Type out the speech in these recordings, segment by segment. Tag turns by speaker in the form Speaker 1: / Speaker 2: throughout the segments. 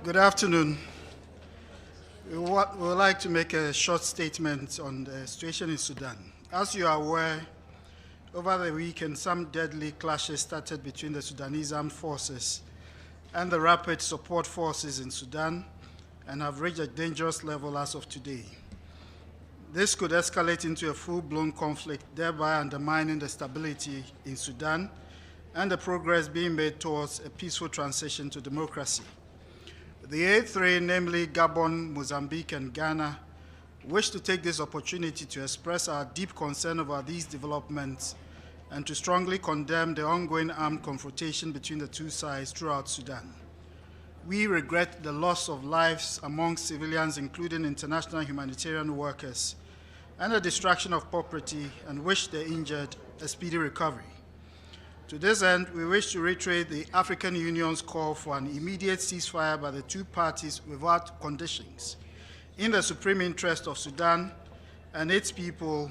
Speaker 1: Good afternoon. We would like to make a short statement on the situation in Sudan. As you are aware, over the weekend, some deadly clashes started between the Sudanese armed forces and the rapid support forces in Sudan and have reached a dangerous level as of today. This could escalate into a full-blown conflict, thereby undermining the stability in Sudan and the progress being made towards a peaceful transition to democracy. The A3, namely Gabon, Mozambique, and Ghana, wish to take this opportunity to express our deep concern about these developments and to strongly condemn the ongoing armed confrontation between the two sides throughout Sudan. We regret the loss of lives among civilians, including international humanitarian workers, and the destruction of property, and wish the injured a speedy recovery. To this end, we wish to reiterate the African Union's call for an immediate ceasefire by the two parties without conditions, in the supreme interest of Sudan and its people,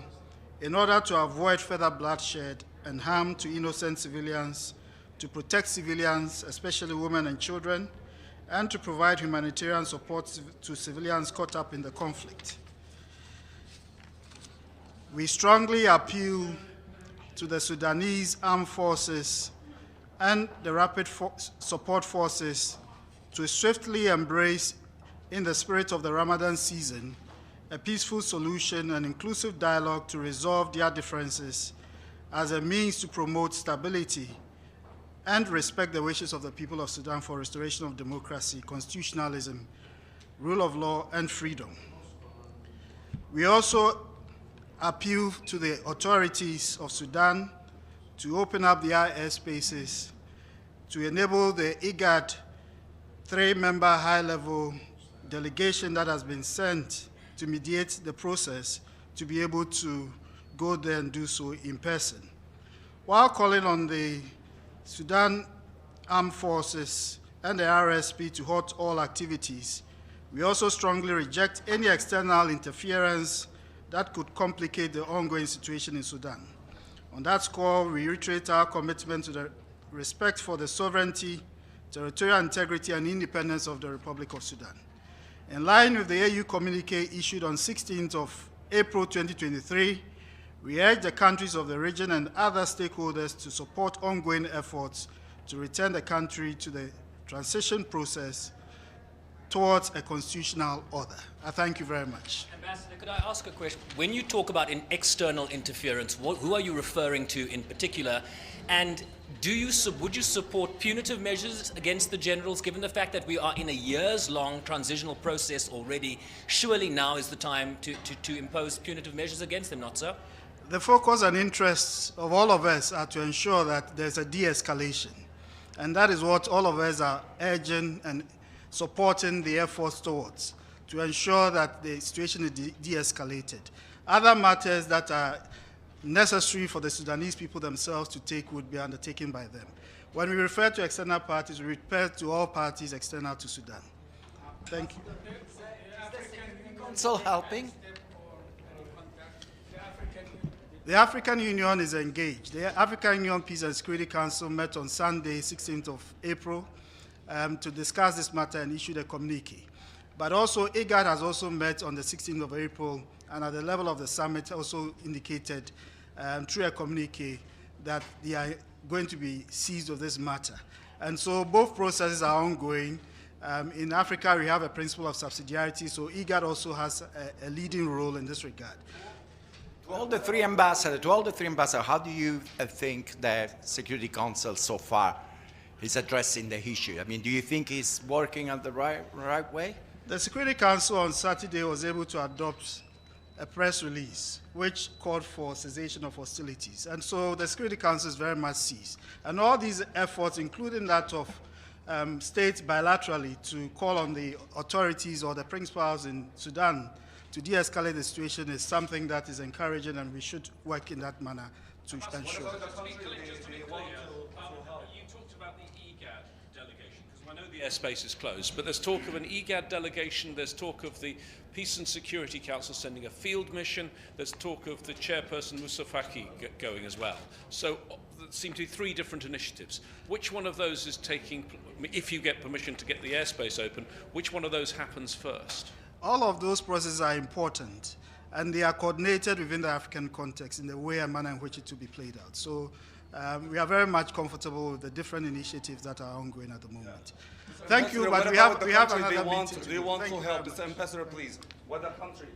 Speaker 1: in order to avoid further bloodshed and harm to innocent civilians, to protect civilians, especially women and children, and to provide humanitarian support to civilians caught up in the conflict. We strongly appeal to the Sudanese armed forces and the rapid support forces to swiftly embrace, in the spirit of the Ramadan season, a peaceful solution and inclusive dialogue to resolve their differences as a means to promote stability and respect the wishes of the people of Sudan for restoration of democracy, constitutionalism, rule of law, and freedom. We also appeal to the authorities of Sudan to open up their airspaces to enable the IGAD three-member high-level delegation that has been sent to mediate the process to be able to go there and do so in person. While calling on the Sudan Armed Forces and the RSP to halt all activities, we also strongly reject any external interference that could complicate the ongoing situation in Sudan. On that score, we reiterate our commitment to the respect for the sovereignty, territorial integrity, and independence of the Republic of Sudan. In line with the AU communique issued on 16th of April 2023, we urge the countries of the region and other stakeholders to support ongoing efforts to return the country to the transition process towards a constitutional order. I thank you very much.
Speaker 2: Ambassador, could I ask a question? When you talk about an external interference, who are you referring to in particular? And would you support punitive measures against the generals, given the fact that we are in a years-long transitional process already? Surely now is the time to impose punitive measures against them, not so?
Speaker 1: The focus and interests of all of us are to ensure that there's a de-escalation. And that is what all of us are urging and supporting the efforts towards, to ensure that the situation is de-escalated. Other matters that are necessary for the Sudanese people themselves to take would be undertaken by them. When we refer to external parties, we refer to all parties external to Sudan. Thank you.
Speaker 3: Is the Security Council helping?
Speaker 1: The African Union is engaged. The African Union Peace and Security Council met on Sunday, 16th of April, to discuss this matter and issued a communique. But also, IGAD has also met on the 16th of April, and at the level of the summit also indicated through a communique that they are going to be seized of this matter. And so both processes are ongoing. In Africa, we have a principle of subsidiarity, so IGAD also has a leading role in this regard.
Speaker 3: To all the three ambassadors, how do you think the Security Council so far is addressing the issue? I mean, do you think it's working on the right way?
Speaker 1: The Security Council on Saturday was able to adopt a press release which called for cessation of hostilities. And so the Security Council is very much seized. And all these efforts, including that of states bilaterally to call on the authorities or the principals in Sudan to de-escalate the situation, is something that is encouraging, and we should work in that manner to ensure.
Speaker 4: Just to be clear, you talked about the IGAD delegation, because I know the airspace is closed, but there's talk of an EGAD delegation, there's talk of the Peace and Security Council sending a field mission, there's talk of the chairperson Moussa Faki going as well. So there seem to be 3 different initiatives. Which one of those is taking, if you get permission to get the airspace open, which one of those happens first?
Speaker 1: All of those processes are important, and they are coordinated within the African context in the way and manner in which it will be played out. So we are very much comfortable with the different initiatives that are ongoing at the moment. Thank you, but we have another meeting.
Speaker 5: Do you want to help? Mr. Ambassador, please. What the country?